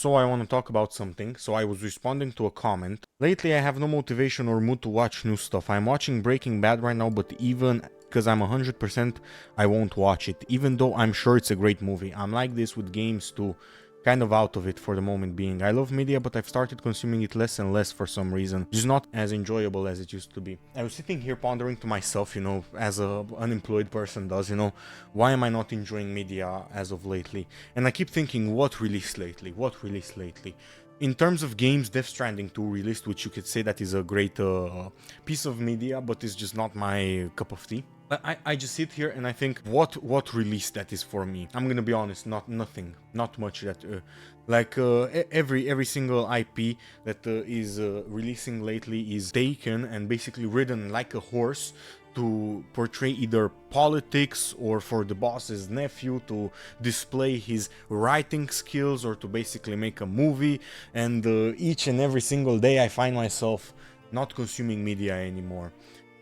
So I want to talk about something. So I was responding to a comment. Lately I have no motivation or mood to watch new stuff. I'm watching Breaking Bad right now, but even because I'm 100%, I won't watch it, even though I'm sure it's a great movie. I'm like this with games too, kind of out of it for the moment being. I love media, but I've started consuming it less and less for some reason. It's not as enjoyable as it used to be. I was sitting here pondering to myself, as a unemployed person does, why am I not enjoying media as of lately? And I keep thinking, what released lately? What released lately? In terms of games, Death Stranding 2 released, which you could say that is a great piece of media, but it's just not my cup of tea. I just sit here and I think what release that is for me. I'm gonna be honest, nothing, not much. That every single IP that is releasing lately is taken and basically ridden like a horse to portray either politics or for the boss's nephew to display his writing skills or to basically make a movie. And each and every single day I find myself not consuming media anymore.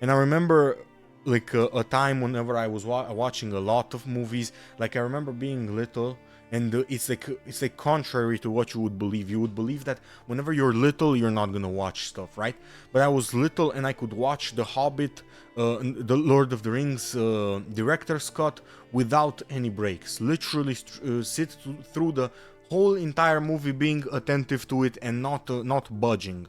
And I remember a time whenever I was watching a lot of movies. Like I remember being little, and it's like contrary to what you would believe. You would believe that whenever you're little, you're not gonna watch stuff, right? But I was little and I could watch The Hobbit, the Lord of the Rings director's cut without any breaks. Literally sit through the whole entire movie, being attentive to it and not budging.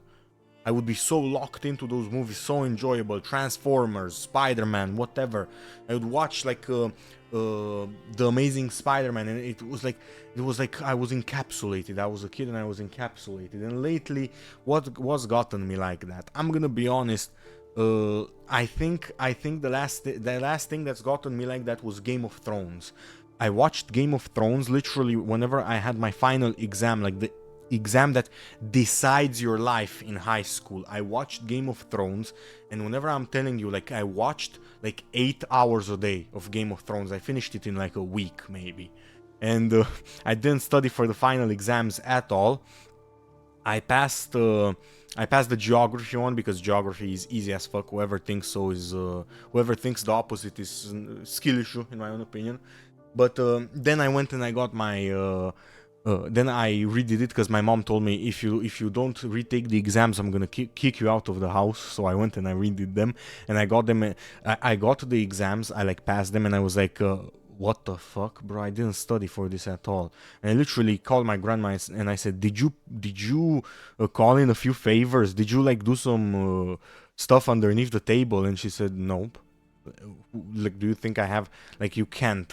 I would be so locked into those movies, so enjoyable. Transformers, Spider-Man, whatever. I would watch the Amazing Spider-Man, and it was like I was encapsulated. I was a kid and I was encapsulated. And lately, what's gotten me like that? I'm gonna be honest. I think the last thing that's gotten me like that was Game of Thrones. I watched Game of Thrones literally whenever I had my final exam, like the exam that decides your life in high school. I watched Game of Thrones, and whenever I'm telling you, like, I watched like 8 hours a day of Game of Thrones. I finished it in like a week maybe, and I didn't study for the final exams at all. I passed the geography one because geography is easy as fuck. Whoever thinks so is whoever thinks the opposite is skill issue, in my own opinion. But then I went and I got my then I redid it because my mom told me, if you don't retake the exams, I'm gonna kick you out of the house. So I went and I redid them, and I got them. I got the exams. I like passed them, and I was like, what the fuck, bro? I didn't study for this at all. And I literally called my grandma and I said, did you call in a few favors? Did you like do some stuff underneath the table? And she said, nope. Like, do you think I have? Like, you can't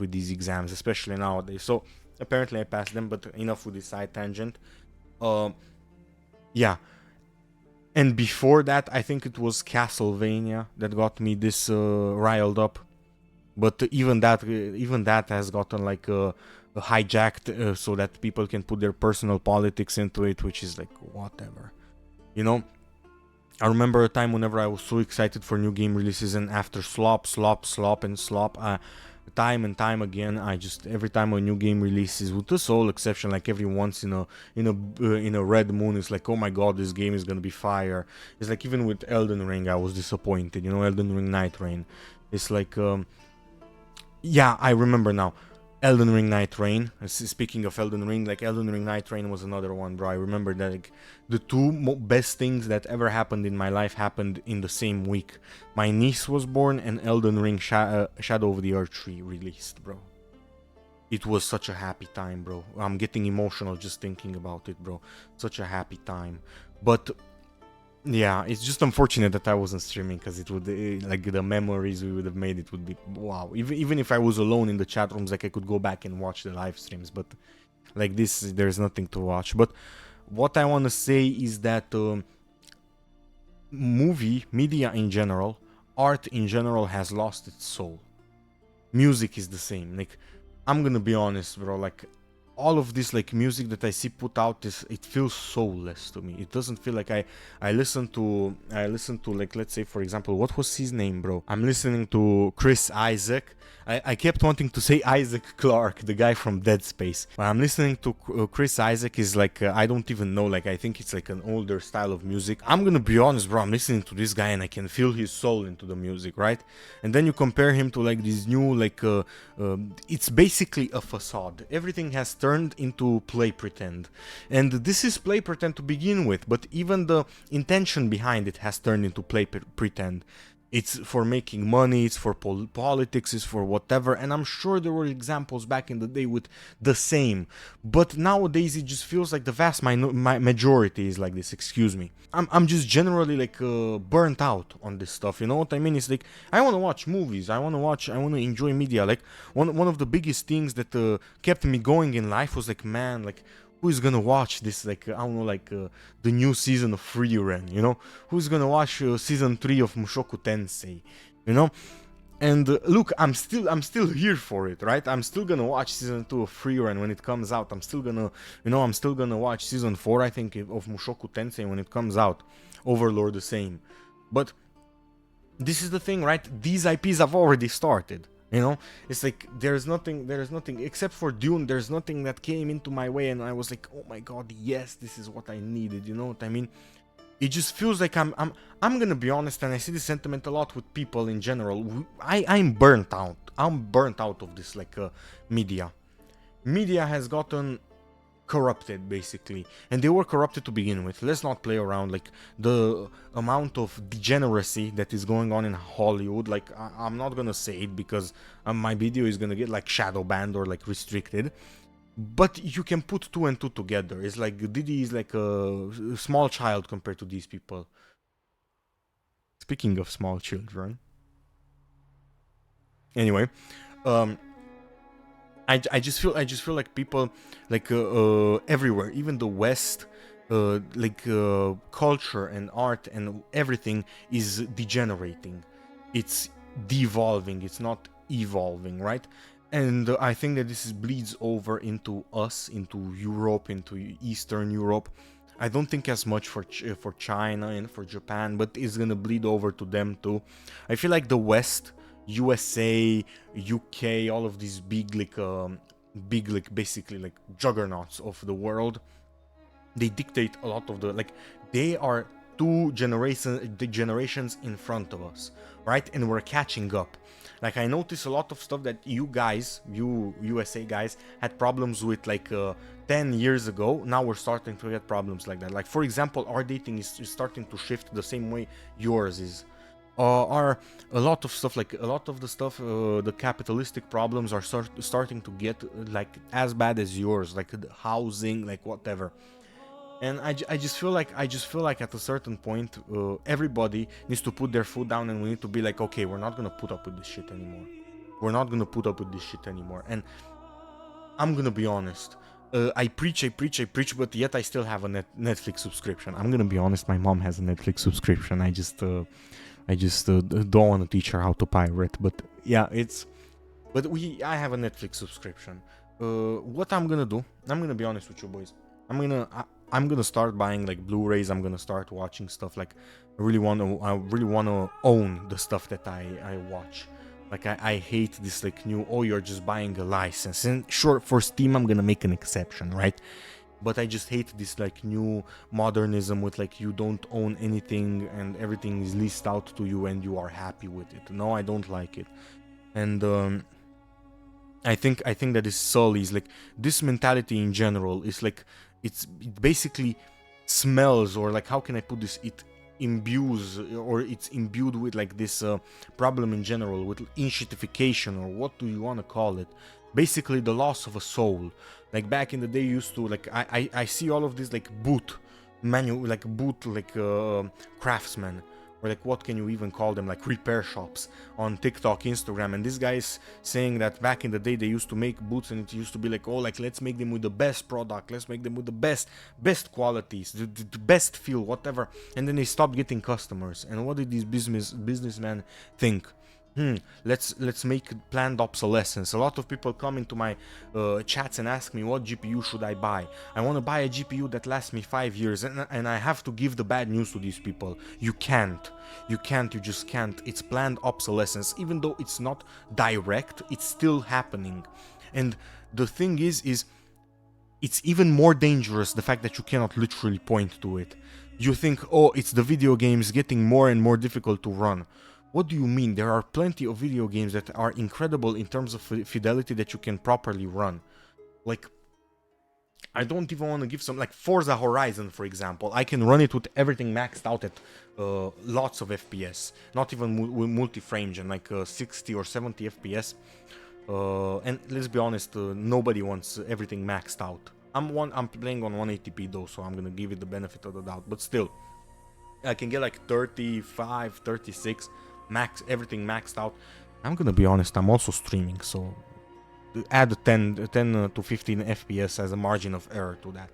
with these exams, especially nowadays. So apparently I passed them, but enough with this side tangent. Yeah. And before that, I think it was Castlevania that got me this riled up. But even that has gotten like hijacked so that people can put their personal politics into it, which is like whatever, you know. I remember a time whenever I was so excited for new game releases, and after slop, time and time again, every time a new game releases, with the sole exception, like every once in a red moon, it's like, oh my god, this game is gonna be fire. It's like even with Elden Ring, I was disappointed. Elden Ring Night Rain. It's like, yeah, I remember now. Elden Ring Night Rain. Speaking of Elden Ring, like Elden Ring Night Rain was another one, bro. I remember that like the two best things that ever happened in my life happened in the same week. My niece was born and Elden Ring Shadow of the Erdtree released, bro. It was such a happy time, bro. I'm getting emotional just thinking about it, bro. Such a happy time. But yeah, it's just unfortunate that I wasn't streaming, because it would like the memories we would have made, it would be wow. Even if I was alone in the chat rooms, like I could go back and watch the live streams, but like this, there's nothing to watch. But what I want to say is that media in general, art in general has lost its soul. Music is the same. Like, I'm gonna be honest, bro, like all of this like music that I see put out, it feels soulless to me. It doesn't feel like I listen to like, let's say for example, what was his name, bro? I'm listening to Chris Isaac. I kept wanting to say Isaac Clarke, the guy from Dead Space. But I'm listening to Chris Isaac is like, I don't even know, like I think it's like an older style of music. I'm gonna be honest, bro, I'm listening to this guy and I can feel his soul into the music, right? And then you compare him to like this new, like it's basically a facade. Everything has turned turned into play pretend. And this is play pretend to begin with, but even the intention behind it has turned into play pretend. It's for making money, it's for politics, it's for whatever, and I'm sure there were examples back in the day with the same, but nowadays it just feels like the vast majority is like this, excuse me. I'm just generally like burnt out on this stuff, you know what I mean? It's like, I want to watch movies, I want to enjoy media. Like, one of the biggest things that kept me going in life was like, man, like, who's gonna watch this, like, I don't know, like, the new season of Frieren, you know? Who's gonna watch season 3 of Mushoku Tensei, you know? And look, I'm still here for it, right? I'm still gonna watch season 2 of Frieren when it comes out. I'm still gonna watch season 4, I think, of Mushoku Tensei when it comes out. Overlord the same. But this is the thing, right? These IPs have already started. You know, it's like there's nothing except for Dune. There's nothing that came into my way, and I was like, oh my god, yes, this is what I needed. You know what I mean? It just feels like I'm gonna be honest, and I see this sentiment a lot with people in general. I'm burnt out. I'm burnt out of this like media. Media has gotten corrupted basically, and they were corrupted to begin with. Let's not play around. Like, the amount of degeneracy that is going on in Hollywood, like, I'm not gonna say it because my video is gonna get like shadow banned or like restricted, but you can put 2 and 2 together. It's like Diddy is like a small child compared to these people. Speaking of small children, anyway, I just feel like people, like, everywhere, even the West, culture and art and everything is degenerating. It's devolving. It's not evolving, right? And I think that this bleeds over into us, into Europe, into Eastern Europe. I don't think as much for China and for Japan, but it's gonna bleed over to them too. I feel like the West, USA, UK, all of these big basically like juggernauts of the world, they dictate a lot of the, like, they are the generations in front of us, right? And we're catching up. Like, I notice a lot of stuff that you USA guys had problems with like 10 years ago. Now we're starting to get problems like that. Like, for example, our dating is starting to shift the same way yours is. Are a lot of stuff, like a lot of the stuff, the capitalistic problems are starting to get like as bad as yours, like the housing, like whatever. And I just feel like at a certain point, everybody needs to put their foot down, and we need to be like, okay, we're not gonna put up with this shit anymore. We're not gonna put up with this shit anymore. And I'm gonna be honest. I preach, but yet I still have a Netflix subscription. I'm gonna be honest. My mom has a Netflix subscription. I just don't want to teach her how to pirate. But yeah, I have a Netflix subscription. What I'm gonna do? I'm gonna be honest with you boys. I'm gonna start buying like Blu-rays. I'm gonna start watching stuff. Like, I really wanna own the stuff that I watch. Like, I hate this like new, oh, you're just buying a license. And sure, for Steam I'm gonna make an exception, right? But I just hate this like new modernism with like you don't own anything and everything is leased out to you and you are happy with it. No, I don't like it. And I think that this sullies like this mentality in general is like it basically smells, or like, how can I put this? It imbues, or it's imbued with like this problem in general with inshitification, or what do you want to call it? Basically the loss of a soul. Like, back in the day, you used to like I see all of these like craftsmen, or like, what can you even call them, like repair shops on TikTok, Instagram, and this guy's saying that back in the day they used to make boots, and it used to be like, oh, like, let's make them with the best product, let's make them with the best qualities, the best feel, whatever, and then they stopped getting customers. And what did these businessmen think? Let's make planned obsolescence. A lot of people come into my chats and ask me, what GPU should I buy? I want to buy a GPU that lasts me 5 years, and I have to give the bad news to these people. You just can't. It's planned obsolescence. Even though it's not direct, it's still happening. And the thing is it's even more dangerous, the fact that you cannot literally point to it. You think, oh, it's the video games getting more and more difficult to run. What do you mean? There are plenty of video games that are incredible in terms of fidelity that you can properly run. Like, I don't even want to give some, like Forza Horizon, for example. I can run it with everything maxed out at lots of FPS, not even multi-frame gen, like 60 or 70 FPS. And let's be honest, nobody wants everything maxed out. I'm playing on 180p though, so I'm gonna give it the benefit of the doubt. But still, I can get like 35, 36, everything maxed out. I'm gonna be honest, I'm also streaming, so add 10 to 15 FPS as a margin of error to that.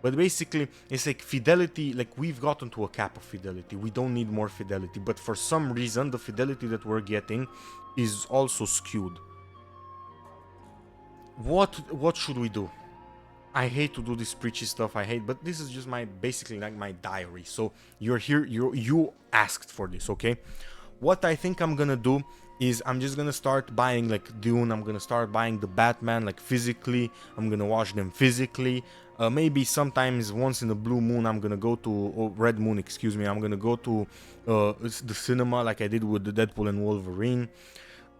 But basically, it's like fidelity, like we've gotten to a cap of fidelity. We don't need more fidelity, but for some reason, the fidelity that we're getting is also skewed. What should we do? I hate to do this preachy stuff, but this is just basically like my diary. So you're here, you asked for this, okay? What I think I'm gonna do is I'm just gonna start buying like Dune. I'm gonna start buying the Batman like physically. I'm gonna watch them physically. Maybe sometimes once in a blue moon I'm gonna go to red moon, excuse me. I'm gonna go to the cinema like I did with the Deadpool and Wolverine.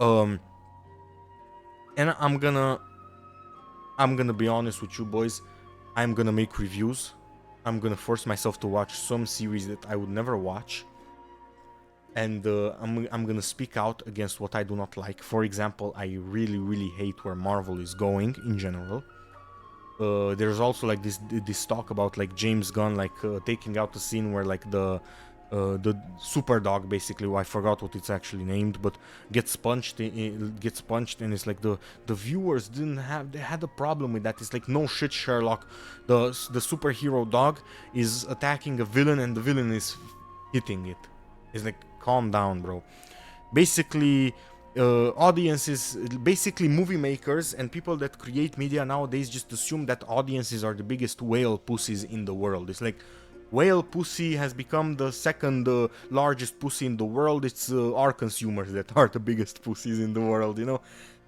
And I'm gonna be honest with you boys. I'm gonna make reviews. I'm gonna force myself to watch some series that I would never watch. And I'm gonna speak out against what I do not like. For example, I really hate where Marvel is going in general. There's also like this talk about like James Gunn like taking out the scene where like the super dog, basically, I forgot what it's actually named, but gets punched and it's like the viewers they had a problem with that. It's like, no shit, Sherlock, the superhero dog is attacking a villain and the villain is hitting it. It's like, calm down, bro. Basically, audiences, basically movie makers and people that create media nowadays just assume that audiences are the biggest whale pussies in the world. It's like, whale pussy has become the second largest pussy in the world. It's our consumers that are the biggest pussies in the world, you know?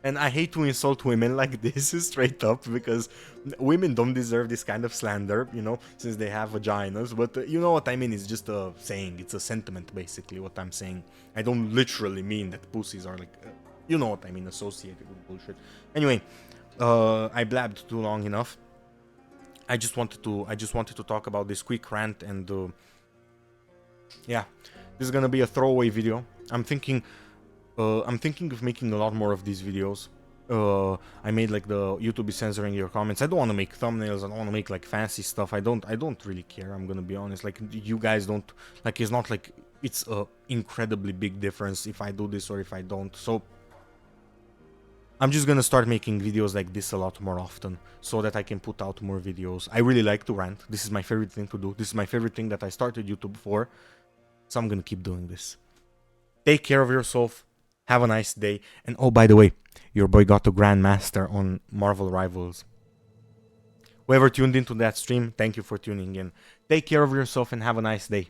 And I hate to insult women like this, straight up, because women don't deserve this kind of slander, you know, since they have vaginas. But you know what I mean? It's just a saying. It's a sentiment, basically, what I'm saying. I don't literally mean that pussies are like, you know what I mean, associated with bullshit. Anyway, I blabbed too long enough. I just wanted to talk about this quick rant, and yeah, this is gonna be a throwaway video. I'm thinking of making a lot more of these videos. I made like the YouTube is censoring your comments. I don't want to make thumbnails. I don't want to make like fancy stuff. I don't really care. I'm gonna be honest. Like, you guys don't like. It's not like it's a incredibly big difference if I do this or if I don't. So I'm just gonna start making videos like this a lot more often so that I can put out more videos. I really like to rant. This is my favorite thing to do. This is my favorite thing that I started YouTube for. So I'm gonna keep doing this. Take care of yourself. Have a nice day. And oh, by the way, your boy got to Grandmaster on Marvel Rivals. Whoever tuned into that stream, thank you for tuning in. Take care of yourself and have a nice day.